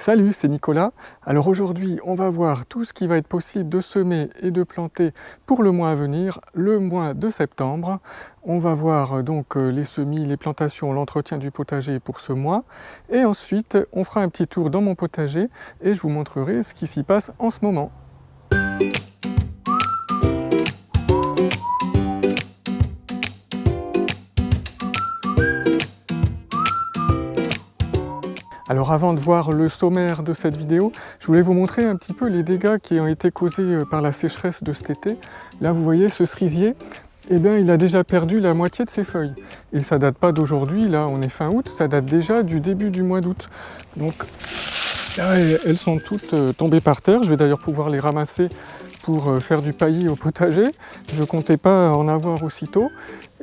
Salut, c'est Nicolas. Alors aujourd'hui, on va voir tout ce qui va être possible de semer et de planter pour le mois à venir, le mois de septembre. On va voir donc les semis, les plantations, l'entretien du potager pour ce mois. Et ensuite, on fera un petit tour dans mon potager et je vous montrerai ce qui s'y passe en ce moment. Alors avant de voir le sommaire de cette vidéo, je voulais vous montrer un petit peu les dégâts qui ont été causés par la sécheresse de cet été. Là vous voyez ce cerisier, eh bien, il a déjà perdu la moitié de ses feuilles. Et ça date pas d'aujourd'hui, là on est fin août, ça date déjà du début du mois d'août. Donc là, elles sont toutes tombées par terre, je vais d'ailleurs pouvoir les ramasser pour faire du paillis au potager. Je ne comptais pas en avoir aussitôt.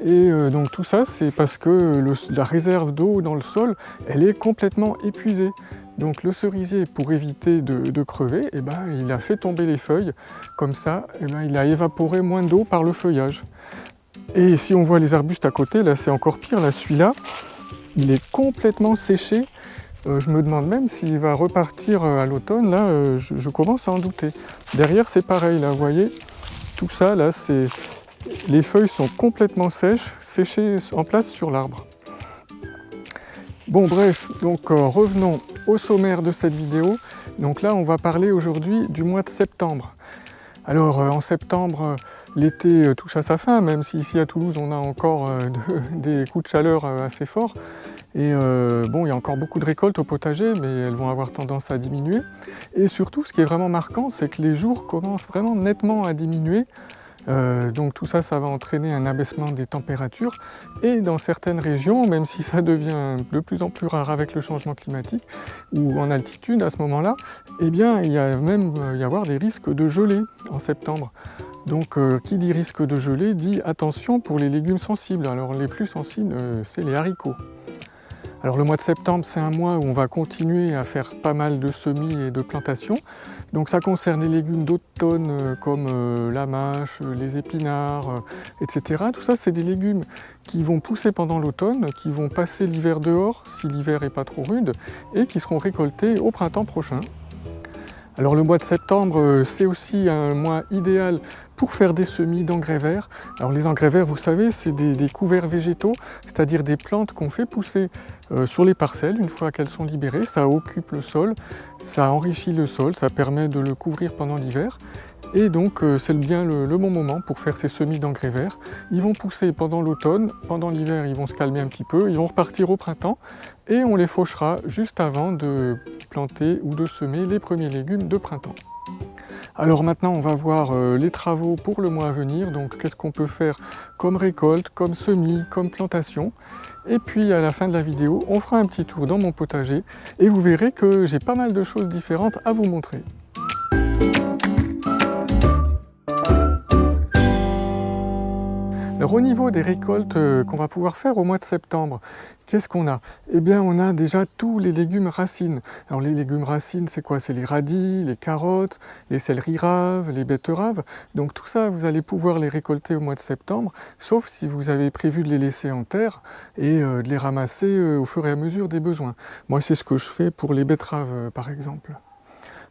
Et donc tout ça, c'est parce que la réserve d'eau dans le sol, elle est complètement épuisée. Donc le cerisier, pour éviter de crever, eh ben, il a fait tomber les feuilles. Comme ça, eh ben, il a évaporé moins d'eau par le feuillage. Et si on voit les arbustes à côté, là c'est encore pire. Là, celui-là, il est complètement séché. Je me demande même s'il va repartir à l'automne. Là, je commence à en douter. Derrière, c'est pareil. Là, vous voyez, tout ça, là, c'est... Les feuilles sont complètement sèches, séchées en place sur l'arbre. Bon bref, donc revenons au sommaire de cette vidéo. Donc là, on va parler aujourd'hui du mois de septembre. Alors en septembre, l'été touche à sa fin, même si ici à Toulouse, on a encore des coups de chaleur assez forts. Et bon, il y a encore beaucoup de récoltes au potager, mais elles vont avoir tendance à diminuer. Et surtout, ce qui est vraiment marquant, c'est que les jours commencent vraiment nettement à diminuer. Donc tout ça, ça va entraîner un abaissement des températures et dans certaines régions, même si ça devient de plus en plus rare avec le changement climatique ou en altitude à ce moment-là, eh bien il y a même y avoir des risques de gelée en septembre. Donc qui dit risque de gelée dit attention pour les légumes sensibles. Alors les plus sensibles, c'est les haricots. Alors le mois de septembre, c'est un mois où on va continuer à faire pas mal de semis et de plantations. Donc ça concerne les légumes d'automne comme la mâche, les épinards, etc. Tout ça, c'est des légumes qui vont pousser pendant l'automne, qui vont passer l'hiver dehors, si l'hiver n'est pas trop rude, et qui seront récoltés au printemps prochain. Alors le mois de septembre, c'est aussi un mois idéal pour faire des semis d'engrais verts. Alors les engrais verts, vous savez, c'est des couverts végétaux, c'est-à-dire des plantes qu'on fait pousser sur les parcelles une fois qu'elles sont libérées. Ça occupe le sol, ça enrichit le sol, ça permet de le couvrir pendant l'hiver. Et donc c'est bien le bon moment pour faire ces semis d'engrais verts. Ils vont pousser pendant l'automne, pendant l'hiver ils vont se calmer un petit peu, ils vont repartir au printemps et on les fauchera juste avant de planter ou de semer les premiers légumes de printemps. Alors maintenant on va voir les travaux pour le mois à venir, donc qu'est-ce qu'on peut faire comme récolte, comme semis, comme plantation. Et puis à la fin de la vidéo, on fera un petit tour dans mon potager et vous verrez que j'ai pas mal de choses différentes à vous montrer. Alors au niveau des récoltes qu'on va pouvoir faire au mois de septembre, qu'est-ce qu'on a? Eh bien on a déjà tous les légumes racines. Alors les légumes racines, c'est quoi? C'est les radis, les carottes, les céleris raves, les betteraves. Donc tout ça, vous allez pouvoir les récolter au mois de septembre, sauf si vous avez prévu de les laisser en terre et de les ramasser au fur et à mesure des besoins. Moi c'est ce que je fais pour les betteraves par exemple.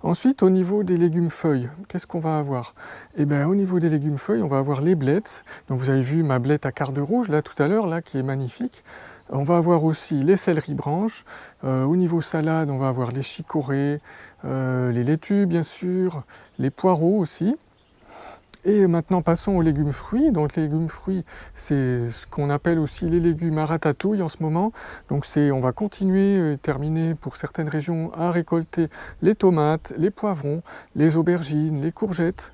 Ensuite, au niveau des légumes feuilles, qu'est-ce qu'on va avoir? Eh bien, au niveau des légumes feuilles, on va avoir les blettes. Donc, vous avez vu ma blette à quart de rouge, là, tout à l'heure, là, qui est magnifique. On va avoir aussi les céleris branches. Au niveau salade, on va avoir les chicorées, les laitues, bien sûr, les poireaux aussi. Et maintenant, passons aux légumes fruits. Donc les légumes fruits, c'est ce qu'on appelle aussi les légumes à ratatouille en ce moment. Donc on va continuer et terminer pour certaines régions à récolter les tomates, les poivrons, les aubergines, les courgettes.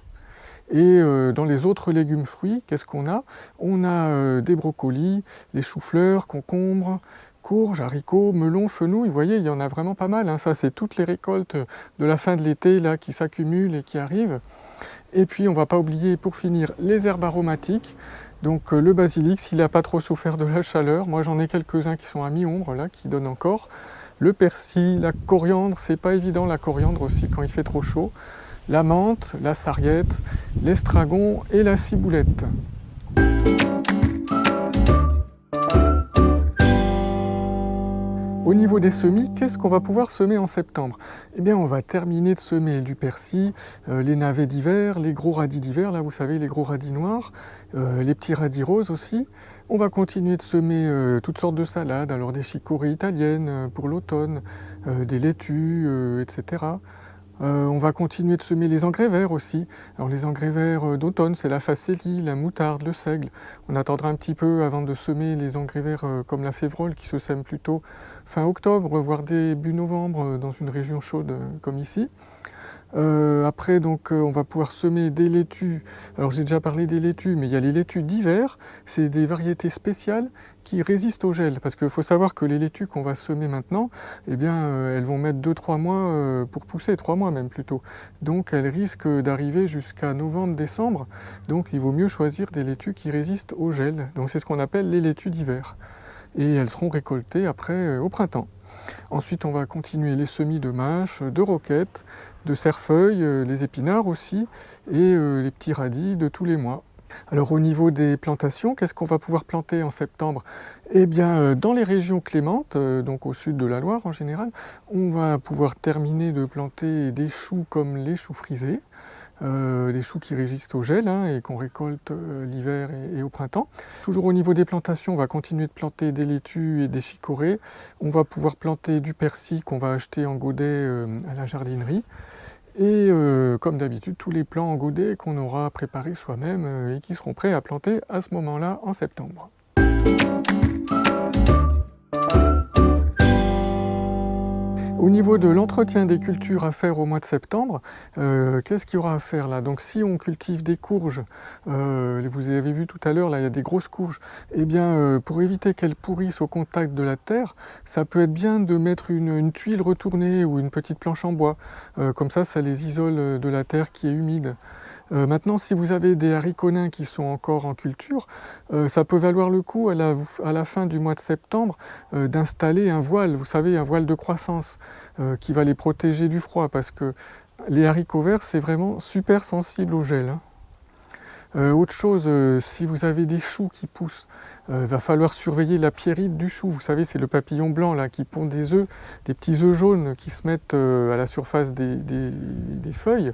Et dans les autres légumes fruits, qu'est-ce qu'on a? On a des brocolis, les choux-fleurs, concombres, courges, haricots, melons, fenouils. Vous voyez, il y en a vraiment pas mal. Hein. Ça, c'est toutes les récoltes de la fin de l'été là qui s'accumulent et qui arrivent. Et puis on ne va pas oublier pour finir les herbes aromatiques, donc le basilic s'il n'a pas trop souffert de la chaleur, moi j'en ai quelques-uns qui sont à mi-ombre là, qui donnent encore, le persil, la coriandre, c'est pas évident la coriandre aussi quand il fait trop chaud, la menthe, la sarriette, l'estragon et la ciboulette. Au niveau des semis, qu'est-ce qu'on va pouvoir semer en septembre? Eh bien, on va terminer de semer du persil, les navets d'hiver, les gros radis d'hiver, là vous savez, les gros radis noirs, les petits radis roses aussi. On va continuer de semer toutes sortes de salades, alors des chicorées italiennes pour l'automne, des laitues, etc. On va continuer de semer les engrais verts aussi. Alors les engrais verts d'automne, c'est la facélie, la moutarde, le seigle. On attendra un petit peu avant de semer les engrais verts comme la févrole qui se sème plutôt fin octobre, voire début novembre dans une région chaude comme ici. Après, donc, on va pouvoir semer des laitues. Alors, j'ai déjà parlé des laitues, mais il y a les laitues d'hiver. C'est des variétés spéciales qui résistent au gel. Parce qu'il faut savoir que les laitues qu'on va semer maintenant, eh bien, elles vont mettre 2-3 mois pour pousser, 3 mois même plutôt. Donc, elles risquent d'arriver jusqu'à novembre-décembre. Donc, il vaut mieux choisir des laitues qui résistent au gel. Donc, c'est ce qu'on appelle les laitues d'hiver. Et elles seront récoltées après au printemps. Ensuite, on va continuer les semis de mâches, de roquettes, de cerfeuilles, les épinards aussi, et les petits radis de tous les mois. Alors au niveau des plantations, qu'est-ce qu'on va pouvoir planter en septembre? Eh bien, dans les régions clémentes, donc au sud de la Loire en général, on va pouvoir terminer de planter des choux comme les choux frisés, des choux qui résistent au gel et qu'on récolte l'hiver et au printemps. Toujours au niveau des plantations, on va continuer de planter des laitues et des chicorées. On va pouvoir planter du persil qu'on va acheter en godet à la jardinerie. Et comme d'habitude, tous les plants en godet qu'on aura préparés soi-même et qui seront prêts à planter à ce moment-là en septembre. Au niveau de l'entretien des cultures à faire au mois de septembre, qu'est-ce qu'il y aura à faire là? Donc si on cultive des courges, vous avez vu tout à l'heure, là il y a des grosses courges, eh bien pour éviter qu'elles pourrissent au contact de la terre, ça peut être bien de mettre une tuile retournée ou une petite planche en bois. Comme ça les isole de la terre qui est humide. Maintenant, si vous avez des haricots nains qui sont encore en culture, ça peut valoir le coup à la fin du mois de septembre d'installer un voile, vous savez, un voile de croissance qui va les protéger du froid parce que les haricots verts, c'est vraiment super sensible au gel. Autre chose, si vous avez des choux qui poussent, va falloir surveiller la pierrite du chou. Vous savez, c'est le papillon blanc là qui pond des œufs, des petits œufs jaunes qui se mettent à la surface des feuilles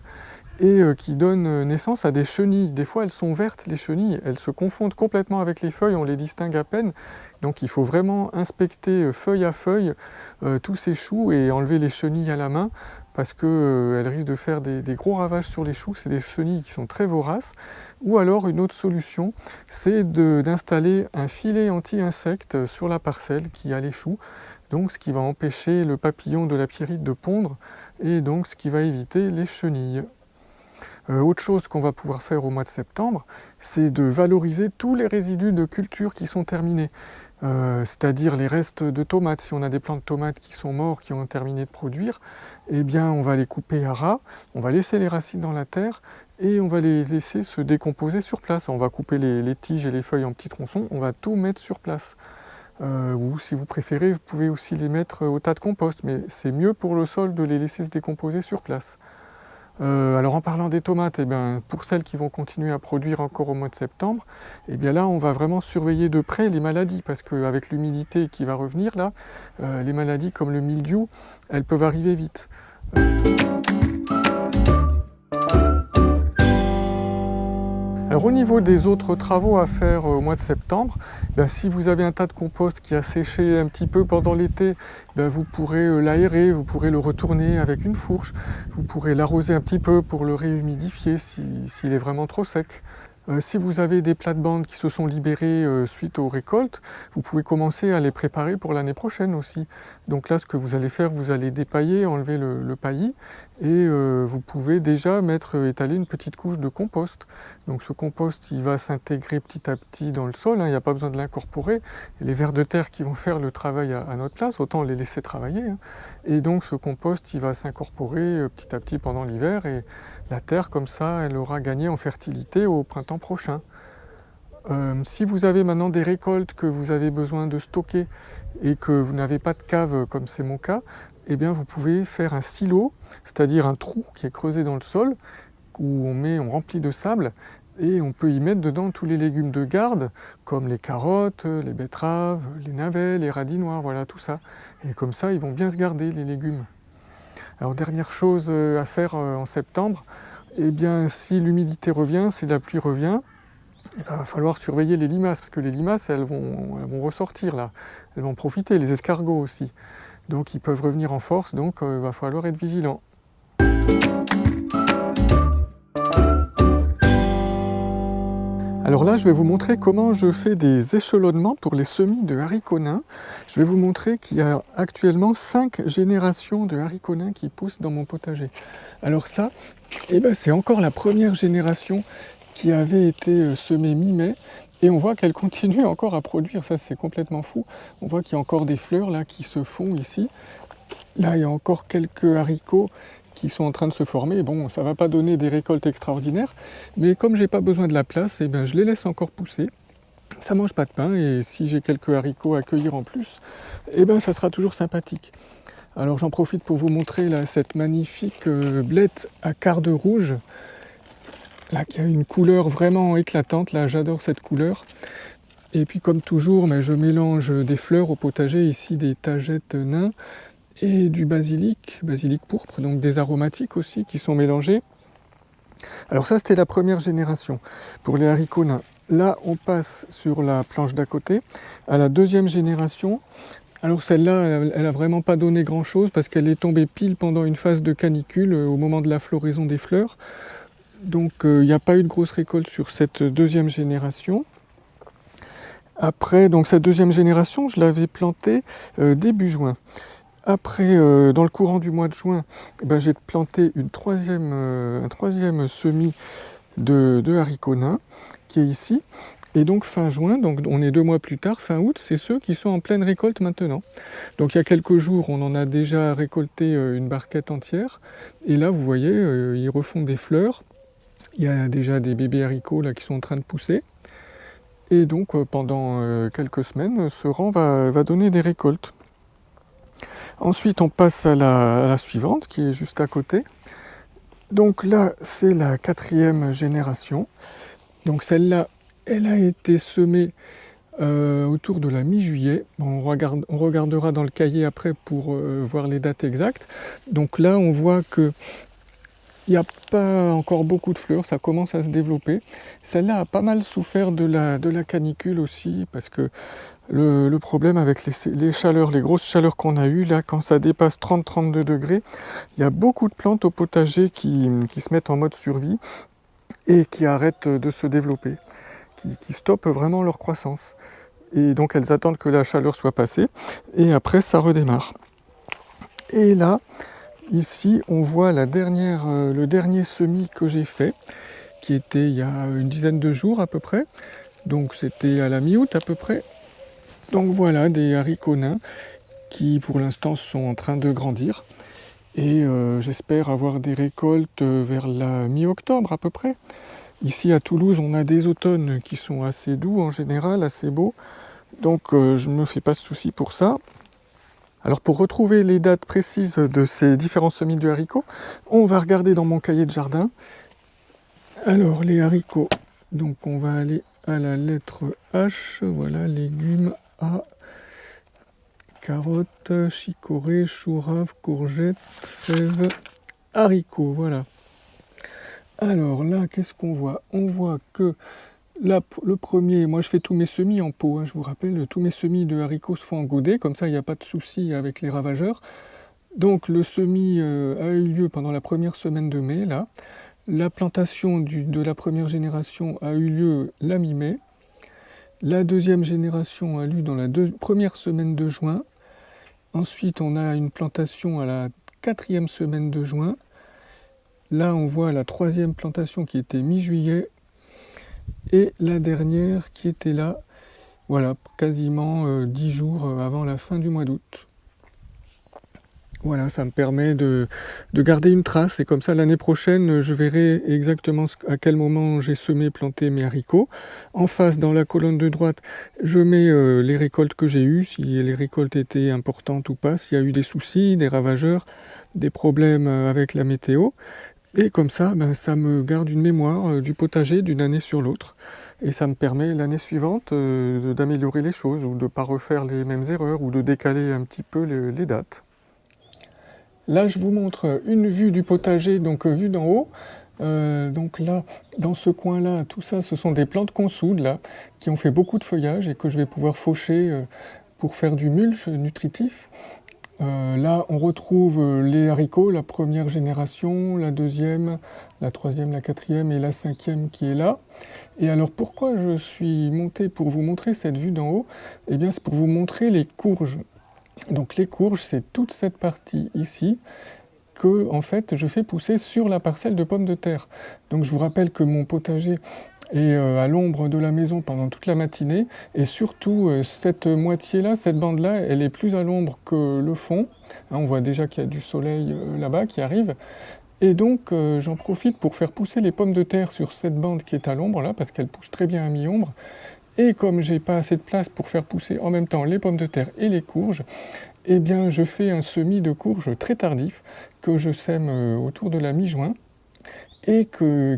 et qui donnent naissance à des chenilles. Des fois, elles sont vertes, les chenilles, elles se confondent complètement avec les feuilles, on les distingue à peine. Donc il faut vraiment inspecter feuille à feuille tous ces choux et enlever les chenilles à la main parce qu'elles risquent de faire des gros ravages sur les choux. C'est des chenilles qui sont très voraces. Ou alors une autre solution, c'est d'installer un filet anti-insectes sur la parcelle qui a les choux. Donc ce qui va empêcher le papillon de la pierrite de pondre et donc ce qui va éviter les chenilles. Autre chose qu'on va pouvoir faire au mois de septembre, c'est de valoriser tous les résidus de culture qui sont terminés. C'est-à-dire les restes de tomates. Si on a des plants de tomates qui sont morts, qui ont terminé de produire, eh bien on va les couper à ras, on va laisser les racines dans la terre et on va les laisser se décomposer sur place. On va couper les tiges et les feuilles en petits tronçons, on va tout mettre sur place. Ou si vous préférez, vous pouvez aussi les mettre au tas de compost, mais c'est mieux pour le sol de les laisser se décomposer sur place. Alors en parlant des tomates, pour celles qui vont continuer à produire encore au mois de septembre, là on va vraiment surveiller de près les maladies parce qu'avec l'humidité qui va revenir là, les maladies comme le mildiou, elles peuvent arriver vite. Alors au niveau des autres travaux à faire au mois de septembre, si vous avez un tas de compost qui a séché un petit peu pendant l'été, vous pourrez l'aérer, vous pourrez le retourner avec une fourche, vous pourrez l'arroser un petit peu pour le réhumidifier s'il est vraiment trop sec. Si vous avez des plates-bandes qui se sont libérées suite aux récoltes, vous pouvez commencer à les préparer pour l'année prochaine aussi. Donc là, ce que vous allez faire, vous allez dépailler, enlever le paillis, et vous pouvez déjà étaler une petite couche de compost. Donc ce compost, il va s'intégrer petit à petit dans le sol, il n'y a pas besoin de l'incorporer. Les vers de terre qui vont faire le travail à notre place, autant les laisser travailler. Et donc ce compost, il va s'incorporer petit à petit pendant l'hiver, et la terre, comme ça, elle aura gagné en fertilité au printemps prochain. Si vous avez maintenant des récoltes que vous avez besoin de stocker et que vous n'avez pas de cave, comme c'est mon cas, vous pouvez faire un silo, c'est-à-dire un trou qui est creusé dans le sol, où on remplit de sable, Et on peut y mettre dedans tous les légumes de garde, comme les carottes, les betteraves, les navets, les radis noirs, voilà tout ça. Et comme ça, ils vont bien se garder, les légumes. Alors dernière chose à faire en septembre, eh bien si l'humidité revient, si la pluie revient, il va falloir surveiller les limaces, parce que les limaces, elles vont ressortir là, elles vont profiter, les escargots aussi. Donc ils peuvent revenir en force, donc il va falloir être vigilant. Alors là, je vais vous montrer comment je fais des échelonnements pour les semis de haricots nains. Je vais vous montrer qu'il y a actuellement 5 générations de haricots nains qui poussent dans mon potager. Alors ça, eh ben, c'est encore la première génération qui avait été semée mi-mai. Et on voit qu'elle continue encore à produire, ça c'est complètement fou. On voit qu'il y a encore des fleurs là qui se font ici. Là, il y a encore quelques haricots qui sont en train de se former. Bon, ça ne va pas donner des récoltes extraordinaires, mais comme j'ai pas besoin de la place, eh bien, je les laisse encore pousser. Ça mange pas de pain, et si j'ai quelques haricots à cueillir en plus, eh ben, ça sera toujours sympathique. Alors j'en profite pour vous montrer là, cette magnifique blette à quart de rouge, là, qui a une couleur vraiment éclatante. Là, j'adore cette couleur. Et puis comme toujours, mais je mélange des fleurs au potager, ici des tagettes nains, et du basilic pourpre, donc des aromatiques aussi qui sont mélangés. Alors ça c'était la première génération pour les haricots nains. Là on passe sur la planche d'à côté à la deuxième génération. Alors celle-là elle a vraiment pas donné grand chose parce qu'elle est tombée pile pendant une phase de canicule au moment de la floraison des fleurs. Donc il n'y a pas eu de grosse récolte sur cette deuxième génération. Après, donc cette deuxième génération, je l'avais plantée début juin. Après, dans le courant du mois de juin, ben, j'ai planté un troisième semis de haricots nains, qui est ici. Et donc fin juin, donc on est 2 mois plus tard, fin août, c'est ceux qui sont en pleine récolte maintenant. Donc il y a quelques jours, on en a déjà récolté une barquette entière. Et là, vous voyez, ils refont des fleurs. Il y a déjà des bébés haricots là, qui sont en train de pousser. Et donc pendant quelques semaines, ce rang va donner des récoltes. Ensuite, on passe à la suivante, qui est juste à côté. Donc là, c'est la 4e génération. Donc celle-là, elle a été semée autour de la mi-juillet. Bon, on regardera dans le cahier après pour voir les dates exactes. Donc là, on voit que il n'y a pas encore beaucoup de fleurs, ça commence à se développer. Celle-là a pas mal souffert de la canicule aussi, parce que le problème avec les chaleurs, les grosses chaleurs qu'on a eues, là, quand ça dépasse 30-32 degrés, il y a beaucoup de plantes au potager qui se mettent en mode survie et qui arrêtent de se développer, qui stoppent vraiment leur croissance. Et donc elles attendent que la chaleur soit passée, et après ça redémarre. Et là, ici, on voit le dernier semis que j'ai fait, qui était il y a une dizaine de jours à peu près. Donc c'était à la mi-août à peu près. Donc voilà, des haricots nains qui pour l'instant sont en train de grandir. Et j'espère avoir des récoltes vers la mi-octobre à peu près. Ici à Toulouse, on a des automnes qui sont assez doux en général, assez beaux. Donc je ne me fais pas de soucis pour ça. Alors pour retrouver les dates précises de ces différents semis de haricots, on va regarder dans mon cahier de jardin. Alors les haricots, donc on va aller à la lettre H, voilà, légumes A, carottes, chicorée, chou rave, courgettes, fèves, haricots, voilà. Alors là, qu'est-ce qu'on voit? On voit que là, le premier, moi je fais tous mes semis en pot, hein, je vous rappelle, tous mes semis de haricots se font en godet, comme ça il n'y a pas de souci avec les ravageurs. Donc le semis a eu lieu pendant la première semaine de mai, là. La plantation de la première génération a eu lieu la mi-mai. La deuxième génération a lieu dans la première semaine de juin. Ensuite, on a une plantation à la 4e semaine de juin. Là, on voit la 3e plantation qui était mi-juillet. Et la dernière qui était là, voilà, quasiment 10 jours avant la fin du mois d'août. Voilà, ça me permet de garder une trace, et comme ça l'année prochaine je verrai exactement à quel moment j'ai semé, planté mes haricots. En face, dans la colonne de droite, je mets les récoltes que j'ai eues, si les récoltes étaient importantes ou pas, s'il y a eu des soucis, des ravageurs, des problèmes avec la météo. Et comme ça, ben, ça me garde une mémoire du potager d'une année sur l'autre. Et ça me permet l'année suivante d'améliorer les choses ou de ne pas refaire les mêmes erreurs ou de décaler un petit peu les dates. Là, je vous montre une vue du potager, donc vue d'en haut. Donc là, dans ce coin-là, tout ça, ce sont des plantes consoudes là, qui ont fait beaucoup de feuillage et que je vais pouvoir faucher pour faire du mulch nutritif. Là, on retrouve les haricots, la première génération, la deuxième, la troisième, la quatrième et la cinquième qui est là. Et alors, pourquoi je suis monté pour vous montrer cette vue d'en haut? Eh bien, c'est pour vous montrer les courges. Donc les courges, c'est toute cette partie ici que en fait je fais pousser sur la parcelle de pommes de terre. Donc je vous rappelle que mon potager est à l'ombre de la maison pendant toute la matinée et surtout cette moitié-là, cette bande-là, elle est plus à l'ombre que le fond. Hein, on voit déjà qu'il y a du soleil là-bas qui arrive. Et donc j'en profite pour faire pousser les pommes de terre sur cette bande qui est à l'ombre là, parce qu'elle pousse très bien à mi-ombre. Et comme j'ai pas assez de place pour faire pousser en même temps les pommes de terre et les courges, eh bien je fais un semis de courges très tardif que je sème autour de la mi-juin et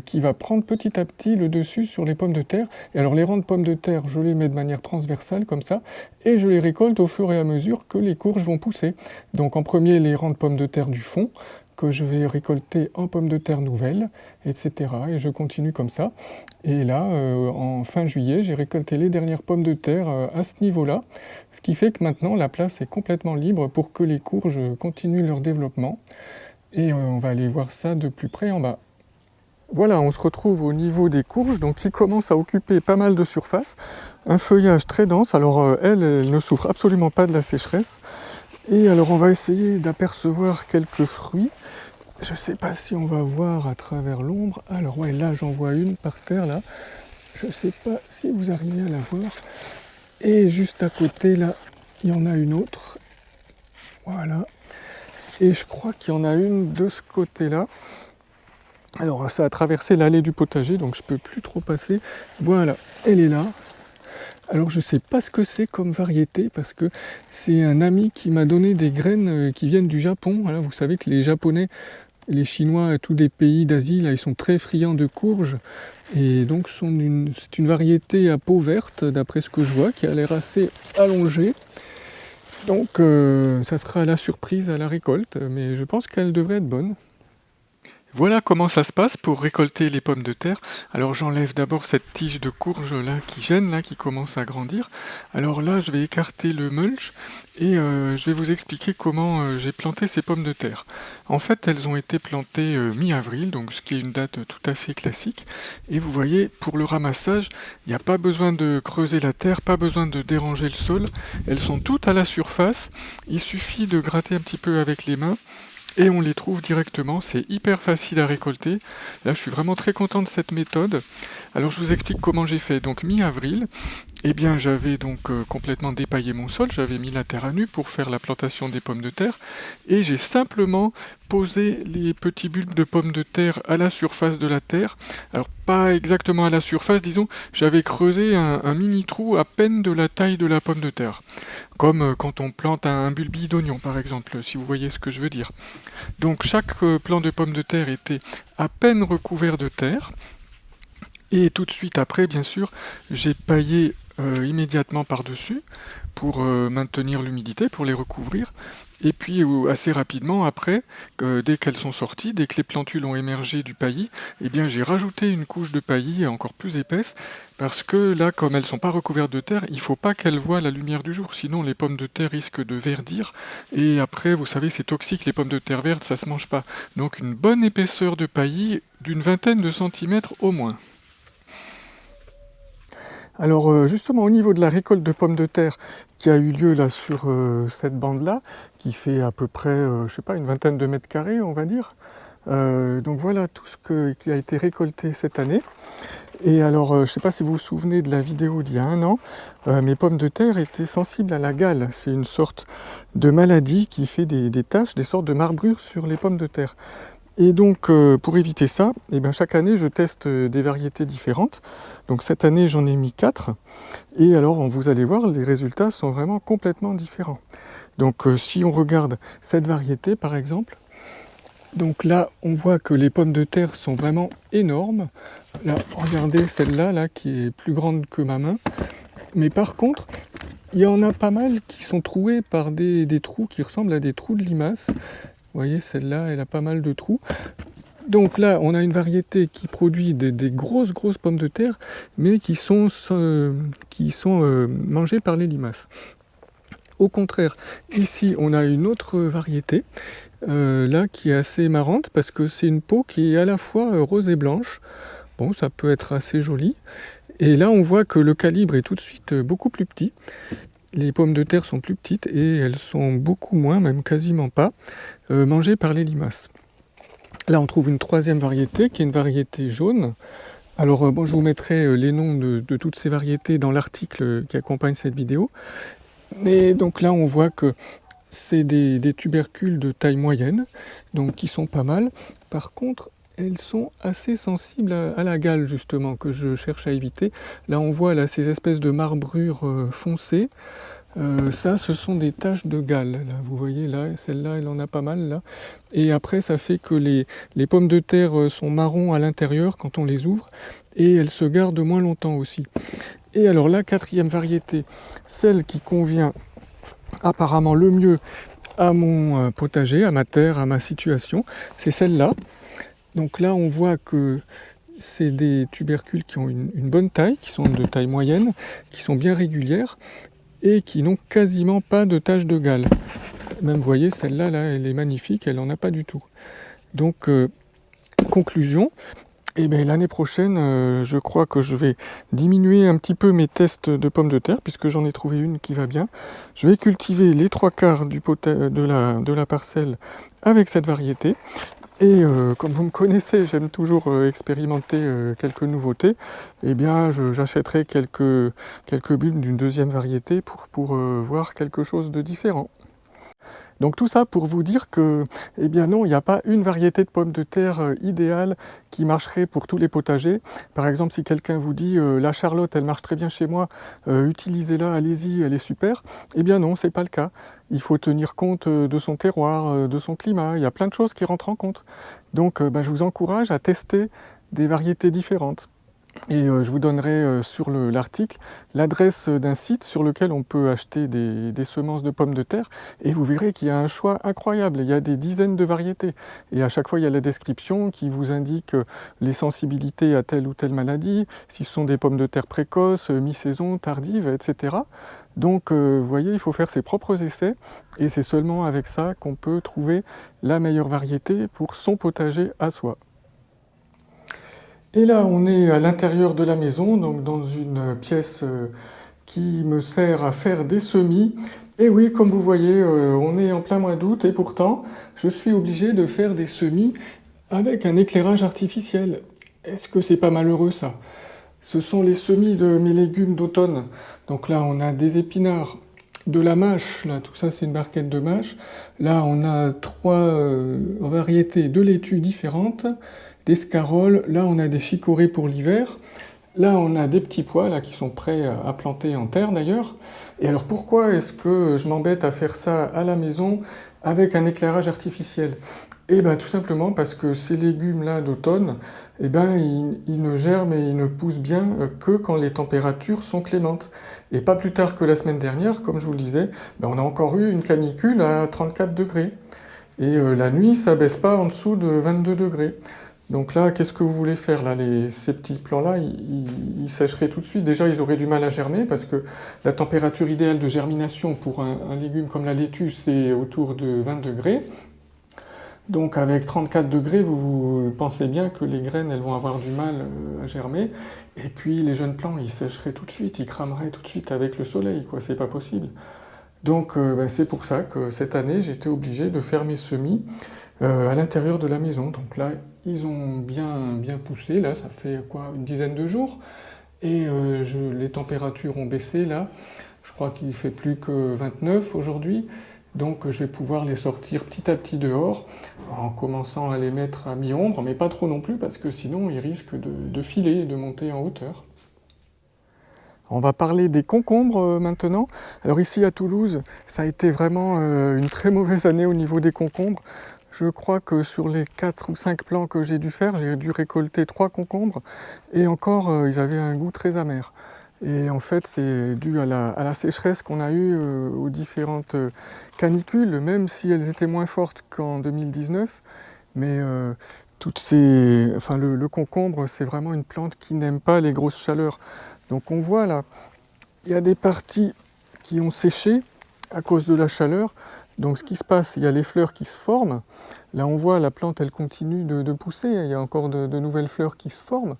qui va prendre petit à petit le dessus sur les pommes de terre. Et alors les rangs de pommes de terre, je les mets de manière transversale comme ça, et je les récolte au fur et à mesure que les courges vont pousser. Donc en premier les rangs de pommes de terre du fond, que je vais récolter en pommes de terre nouvelles, etc. Et je continue comme ça. Et là, en fin juillet, j'ai récolté les dernières pommes de terre à ce niveau-là, ce qui fait que maintenant la place est complètement libre pour que les courges continuent leur développement. Et on va aller voir ça de plus près en bas. Voilà, on se retrouve au niveau des courges, donc qui commencent à occuper pas mal de surface. Un feuillage très dense, alors elle ne souffre absolument pas de la sécheresse. Et alors on va essayer d'apercevoir quelques fruits. Je ne sais pas si on va voir à travers l'ombre. Alors ouais, là j'en vois une par terre là. Je ne sais pas si vous arrivez à la voir. Et juste à côté là, il y en a une autre. Voilà. Et je crois qu'il y en a une de ce côté-là. Alors ça a traversé l'allée du potager, donc je ne peux plus trop passer. Voilà, elle est là. Alors je ne sais pas ce que c'est comme variété parce que c'est un ami qui m'a donné des graines qui viennent du Japon. Voilà, vous savez que les Japonais, les Chinois, tous les pays d'Asie, là, ils sont très friands de courges. Et donc c'est une variété à peau verte, d'après ce que je vois, qui a l'air assez allongée. Donc ça sera la surprise à la récolte, mais je pense qu'elle devrait être bonne. Voilà comment ça se passe pour récolter les pommes de terre. Alors j'enlève d'abord cette tige de courge là qui gêne, là qui commence à grandir. Alors là je vais écarter le mulch et je vais vous expliquer comment j'ai planté ces pommes de terre. En fait elles ont été plantées mi-avril, donc ce qui est une date tout à fait classique. Et vous voyez, pour le ramassage, il n'y a pas besoin de creuser la terre, pas besoin de déranger le sol. Elles sont toutes à la surface, il suffit de gratter un petit peu avec les mains. Et on les trouve directement, c'est hyper facile à récolter. Là, je suis vraiment très content de cette méthode. Alors, je vous explique comment j'ai fait. Donc, mi-avril, eh bien, j'avais donc complètement dépaillé mon sol, j'avais mis la terre à nu pour faire la plantation des pommes de terre, et j'ai simplement posé les petits bulbes de pommes de terre à la surface de la terre. Alors, pas exactement à la surface, disons, j'avais creusé un mini trou à peine de la taille de la pomme de terre. Comme quand on plante un bulbi d'oignon, par exemple, si vous voyez ce que je veux dire. Donc, chaque plant de pommes de terre était à peine recouvert de terre. Et tout de suite après, bien sûr, j'ai paillé immédiatement par-dessus pour maintenir l'humidité, pour les recouvrir. Et puis assez rapidement après, dès qu'elles sont sorties, dès que les plantules ont émergé du paillis, eh bien j'ai rajouté une couche de paillis encore plus épaisse, parce que là, comme elles ne sont pas recouvertes de terre, il ne faut pas qu'elles voient la lumière du jour, sinon les pommes de terre risquent de verdir. Et après, vous savez, c'est toxique, les pommes de terre vertes, ça ne se mange pas. Donc une bonne épaisseur de paillis d'une vingtaine de centimètres au moins. Alors justement au niveau de la récolte de pommes de terre qui a eu lieu là sur cette bande-là, qui fait à peu près, je sais pas, une vingtaine de mètres carrés on va dire. Donc voilà tout ce qui a été récolté cette année. Et alors je ne sais pas si vous vous souvenez de la vidéo d'il y a un an, mes pommes de terre étaient sensibles à la gale. C'est une sorte de maladie qui fait des taches, des sortes de marbrures sur les pommes de terre. Et donc pour éviter ça, eh bien, chaque année je teste des variétés différentes. Donc cette année j'en ai mis 4. Et alors vous allez voir, les résultats sont vraiment complètement différents. Donc si on regarde cette variété par exemple, Donc là, on voit que les pommes de terre sont vraiment énormes. Là, regardez celle-là là, qui est plus grande que ma main. Mais par contre, il y en a pas mal qui sont troués par des trous qui ressemblent à des trous de limaces. Vous voyez, celle-là, elle a pas mal de trous. Donc là, on a une variété qui produit des grosses pommes de terre, mais qui sont mangées par les limaces. Au contraire, ici, on a une autre variété, là, qui est assez marrante, parce que c'est une peau qui est à la fois rose et blanche. Bon, ça peut être assez joli. Et là, on voit que le calibre est tout de suite beaucoup plus petit. Les pommes de terre sont plus petites et elles sont beaucoup moins, même quasiment pas, mangées par les limaces. Là, on trouve une troisième variété, qui est une variété jaune. Alors, bon, je vous mettrai les noms de toutes ces variétés dans l'article qui accompagne cette vidéo. Mais donc là, on voit que c'est des tubercules de taille moyenne, donc qui sont pas mal. Par contre, elles sont assez sensibles à la gale, justement, que je cherche à éviter. Là, on voit là, ces espèces de marbrures foncées. Ça, ce sont des taches de gale. Là, vous voyez, là, celle-là, elle en a pas mal. Là. Et après, ça fait que les pommes de terre sont marron à l'intérieur quand on les ouvre, et elles se gardent moins longtemps aussi. Et alors, la quatrième variété, celle qui convient apparemment le mieux à mon potager, à ma terre, à ma situation, c'est celle-là. Donc là, on voit que c'est des tubercules qui ont une bonne taille, qui sont de taille moyenne, qui sont bien régulières et qui n'ont quasiment pas de taches de gale. Même, vous voyez, celle-là, là, elle est magnifique, elle n'en a pas du tout. Donc, conclusion, eh bien, l'année prochaine, je crois que je vais diminuer un petit peu mes tests de pommes de terre, puisque j'en ai trouvé une qui va bien. Je vais cultiver les 3/4 de la parcelle avec cette variété. Et comme vous me connaissez, j'aime toujours expérimenter quelques nouveautés. Eh bien, j'achèterai quelques bulbes d'une deuxième variété pour voir quelque chose de différent. Donc tout ça pour vous dire que, eh bien non, il n'y a pas une variété de pommes de terre idéale qui marcherait pour tous les potagers. Par exemple, si quelqu'un vous dit la Charlotte, elle marche très bien chez moi, utilisez-la, allez-y, elle est super. Eh bien non, c'est pas le cas. Il faut tenir compte de son terroir, de son climat. Il y a plein de choses qui rentrent en compte. Donc, je vous encourage à tester des variétés différentes. Et je vous donnerai sur l'article l'adresse d'un site sur lequel on peut acheter des semences de pommes de terre et vous verrez qu'il y a un choix incroyable, il y a des dizaines de variétés et à chaque fois il y a la description qui vous indique les sensibilités à telle ou telle maladie, si ce sont des pommes de terre précoces, mi-saison, tardives, etc. Donc vous voyez, il faut faire ses propres essais et c'est seulement avec ça qu'on peut trouver la meilleure variété pour son potager à soi. Et là, on est à l'intérieur de la maison, donc dans une pièce qui me sert à faire des semis. Et oui, comme vous voyez, on est en plein mois d'août et pourtant, je suis obligé de faire des semis avec un éclairage artificiel. Est-ce que c'est pas malheureux ça? Ce sont les semis de mes légumes d'automne. Donc là, on a des épinards, de la mâche, là, tout ça c'est une barquette de mâche. Là, on a 3 variétés de laitues différentes, d'escaroles. Là, on a des chicorées pour l'hiver. Là, on a des petits pois là, qui sont prêts à planter en terre d'ailleurs. Et alors, pourquoi est-ce que je m'embête à faire ça à la maison avec un éclairage artificiel? Eh bien, tout simplement parce que ces légumes-là d'automne, eh ben, ils ne germent et ils ne poussent bien que quand les températures sont clémentes. Et pas plus tard que la semaine dernière, comme je vous le disais, ben, on a encore eu une canicule à 34 degrés. Et la nuit, ça ne baisse pas en dessous de 22 degrés. Donc là, qu'est-ce que vous voulez faire là? Ces petits plants-là, ils sécheraient tout de suite. Déjà, ils auraient du mal à germer parce que la température idéale de germination pour un légume comme la laitue, c'est autour de 20 degrés. Donc avec 34 degrés, vous pensez bien que les graines, elles vont avoir du mal à germer. Et puis les jeunes plants, ils sécheraient tout de suite, ils crameraient tout de suite avec le soleil, quoi. C'est pas possible. Donc c'est pour ça que cette année, j'étais obligé de faire mes semis à l'intérieur de la maison. Donc là, ils ont bien poussé, là, ça fait quoi, une dizaine de jours. Et les températures ont baissé, là. Je crois qu'il ne fait plus que 29 aujourd'hui. Donc je vais pouvoir les sortir petit à petit dehors, en commençant à les mettre à mi-ombre, mais pas trop non plus, parce que sinon ils risquent de filer et de monter en hauteur. On va parler des concombres maintenant. Alors ici à Toulouse, ça a été vraiment une très mauvaise année au niveau des concombres. Je crois que sur les 4 ou 5 plants que j'ai dû faire, j'ai dû récolter 3 concombres et encore ils avaient un goût très amer. Et en fait c'est dû à la sécheresse qu'on a eue aux différentes canicules, même si elles étaient moins fortes qu'en 2019. Mais le concombre, c'est vraiment une plante qui n'aime pas les grosses chaleurs. Donc on voit là, il y a des parties qui ont séché à cause de la chaleur. Donc ce qui se passe, il y a les fleurs qui se forment. Là on voit la plante, elle continue de pousser, il y a encore de nouvelles fleurs qui se forment.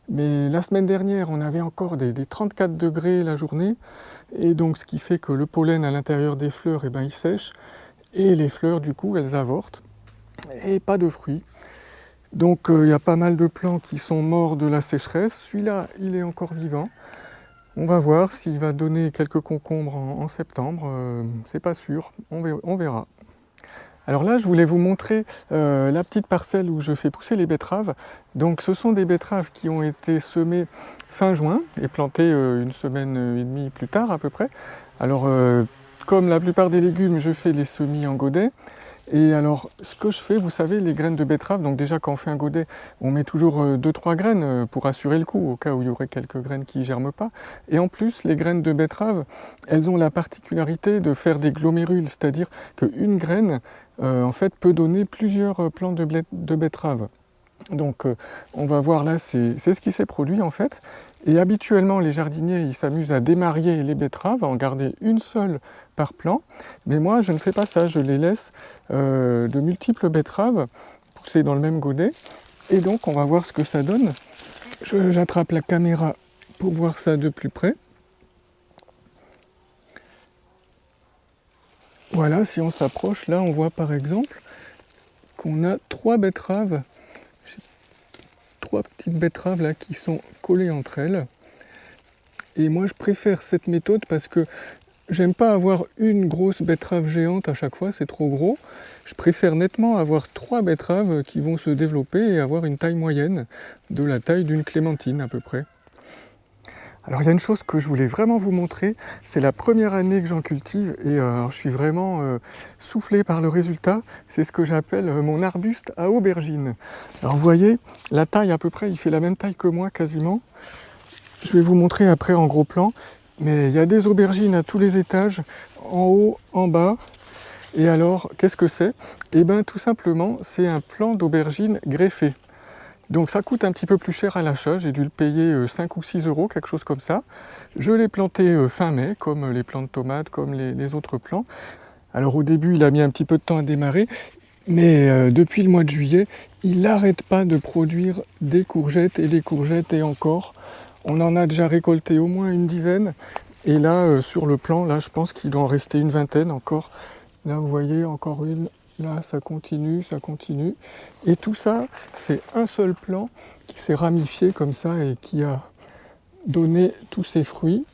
Mais la semaine dernière, on avait encore des 34 degrés la journée. Et donc ce qui fait que le pollen à l'intérieur des fleurs, il sèche. Et les fleurs, du coup, elles avortent. Et pas de fruits. Donc il y a pas mal de plants qui sont morts de la sécheresse. Celui-là, il est encore vivant. On va voir s'il va donner quelques concombres en septembre. C'est pas sûr, on verra. Alors là, je voulais vous montrer la petite parcelle où je fais pousser les betteraves. Donc ce sont des betteraves qui ont été semées fin juin et plantées une semaine et demie plus tard à peu près. Alors comme la plupart des légumes, je fais les semis en godet. Et alors, ce que je fais, vous savez, les graines de betterave, donc déjà quand on fait un godet, on met toujours 2-3 graines pour assurer le coup, au cas où il y aurait quelques graines qui ne germent pas. Et en plus, les graines de betterave, elles ont la particularité de faire des glomérules, c'est-à-dire qu'une graine, en fait, peut donner plusieurs plants de betterave. Donc on va voir là, c'est ce qui s'est produit en fait. Et habituellement les jardiniers ils s'amusent à démarier les betteraves, à en garder une seule par plant. Mais moi je ne fais pas ça, je les laisse de multiples betteraves pousser dans le même godet. Et donc on va voir ce que ça donne. J'attrape la caméra pour voir ça de plus près. Voilà, si on s'approche, là on voit par exemple qu'on a 3 betteraves. 3 petites betteraves là qui sont collées entre elles. Et moi je préfère cette méthode parce que j'aime pas avoir une grosse betterave géante à chaque fois, c'est trop gros. Je préfère nettement avoir 3 betteraves qui vont se développer et avoir une taille moyenne, de la taille d'une clémentine à peu près. Alors il y a une chose que je voulais vraiment vous montrer, c'est la première année que j'en cultive et je suis vraiment soufflé par le résultat. C'est ce que j'appelle mon arbuste à aubergine. Alors vous voyez, la taille à peu près, il fait la même taille que moi quasiment. Je vais vous montrer après en gros plan, mais il y a des aubergines à tous les étages, en haut, en bas. Et alors, qu'est-ce que c'est? Eh bien tout simplement, c'est un plant d'aubergine greffé. Donc ça coûte un petit peu plus cher à l'achat, j'ai dû le payer 5 ou 6 euros, quelque chose comme ça. Je l'ai planté fin mai, comme les plants de tomates, comme les autres plants. Alors au début, il a mis un petit peu de temps à démarrer, mais depuis le mois de juillet, il n'arrête pas de produire des courgettes et encore. On en a déjà récolté au moins une dizaine. Et là, sur le plan, là, je pense qu'il doit en rester une vingtaine encore. Là, vous voyez, encore une. Là, ça continue, ça continue. Et tout ça, c'est un seul plant qui s'est ramifié comme ça et qui a donné tous ses fruits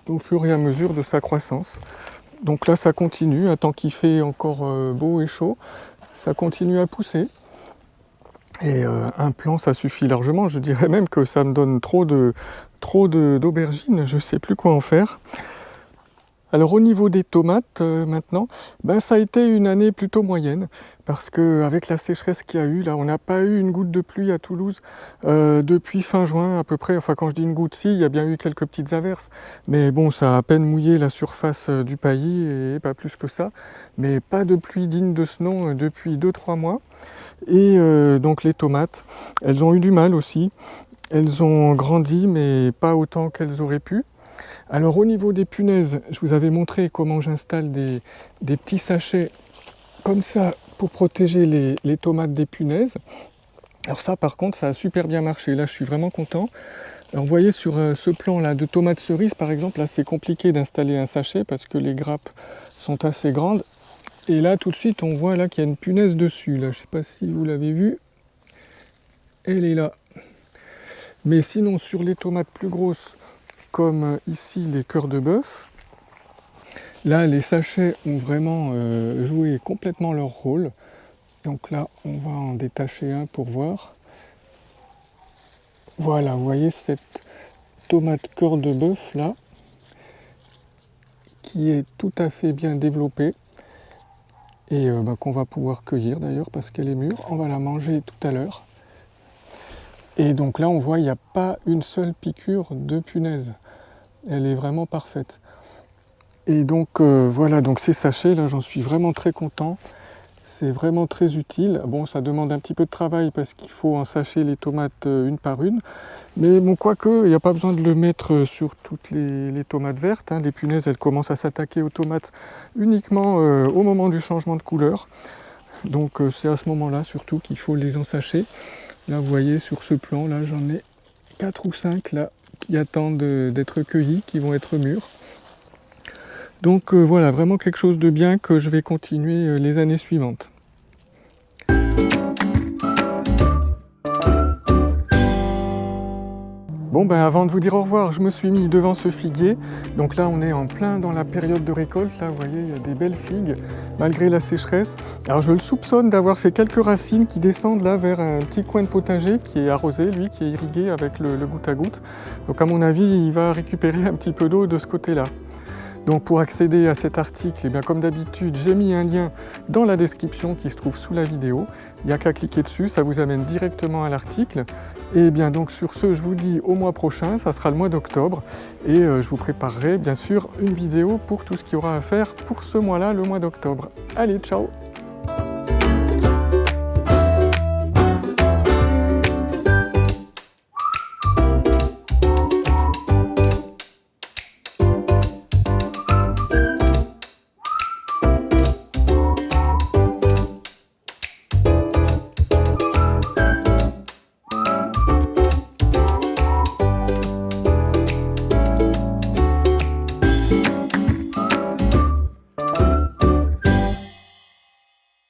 au fur et à mesure de sa croissance. Donc là, ça continue, tant qu'il fait encore beau et chaud, ça continue à pousser. Et un plant, ça suffit largement. Je dirais même que ça me donne trop d'aubergines, je ne sais plus quoi en faire. Alors au niveau des tomates maintenant, ça a été une année plutôt moyenne parce qu'avec la sécheresse qu'il y a eu, là on n'a pas eu une goutte de pluie à Toulouse depuis fin juin à peu près. Enfin quand je dis une goutte, si, il y a bien eu quelques petites averses, mais bon ça a à peine mouillé la surface du paillis et pas plus que ça. Mais pas de pluie digne de ce nom depuis 2-3 mois. Et donc les tomates, elles ont eu du mal aussi. Elles ont grandi mais pas autant qu'elles auraient pu. Alors au niveau des punaises, je vous avais montré comment j'installe des petits sachets comme ça pour protéger les tomates des punaises. Alors ça par contre ça a super bien marché, là je suis vraiment content. Alors vous voyez sur ce plan là de tomates cerises par exemple, là c'est compliqué d'installer un sachet parce que les grappes sont assez grandes. Et là tout de suite on voit là qu'il y a une punaise dessus, là je ne sais pas si vous l'avez vu. Elle est là. Mais sinon sur les tomates plus grosses, comme ici les cœurs de bœuf, là les sachets ont vraiment joué complètement leur rôle. Donc là on va en détacher un pour voir. Voilà, vous voyez cette tomate cœur de bœuf là, qui est tout à fait bien développée. et qu'on va pouvoir cueillir d'ailleurs parce qu'elle est mûre. On va la manger tout à l'heure. Et donc là on voit il n'y a pas une seule piqûre de punaise. Elle est vraiment parfaite. Et donc voilà, donc ces sachets là j'en suis vraiment très content. C'est vraiment très utile. Bon, ça demande un petit peu de travail parce qu'il faut en sacher les tomates une par une. Mais bon, quoique, il n'y a pas besoin de le mettre sur toutes les tomates vertes. Hein. Les punaises, elles commencent à s'attaquer aux tomates uniquement au moment du changement de couleur. Donc c'est à ce moment-là surtout qu'il faut les ensacher. Là, vous voyez, sur ce plan, là, j'en ai 4 ou 5 là, qui attendent d'être cueillis, qui vont être mûrs. Donc voilà, vraiment quelque chose de bien que je vais continuer les années suivantes. Bon ben avant de vous dire au revoir, je me suis mis devant ce figuier. Donc là on est en plein dans la période de récolte, là vous voyez il y a des belles figues malgré la sécheresse. Alors je le soupçonne d'avoir fait quelques racines qui descendent là vers un petit coin de potager qui est arrosé, lui qui est irrigué avec le goutte à goutte. Donc à mon avis il va récupérer un petit peu d'eau de ce côté-là. Donc pour accéder à cet article, et bien comme d'habitude, j'ai mis un lien dans la description qui se trouve sous la vidéo. Il n'y a qu'à cliquer dessus, ça vous amène directement à l'article. Et bien donc sur ce, je vous dis au mois prochain, ça sera le mois d'octobre. Et je vous préparerai bien sûr une vidéo pour tout ce qu'il y aura à faire pour ce mois-là, le mois d'octobre. Allez, ciao!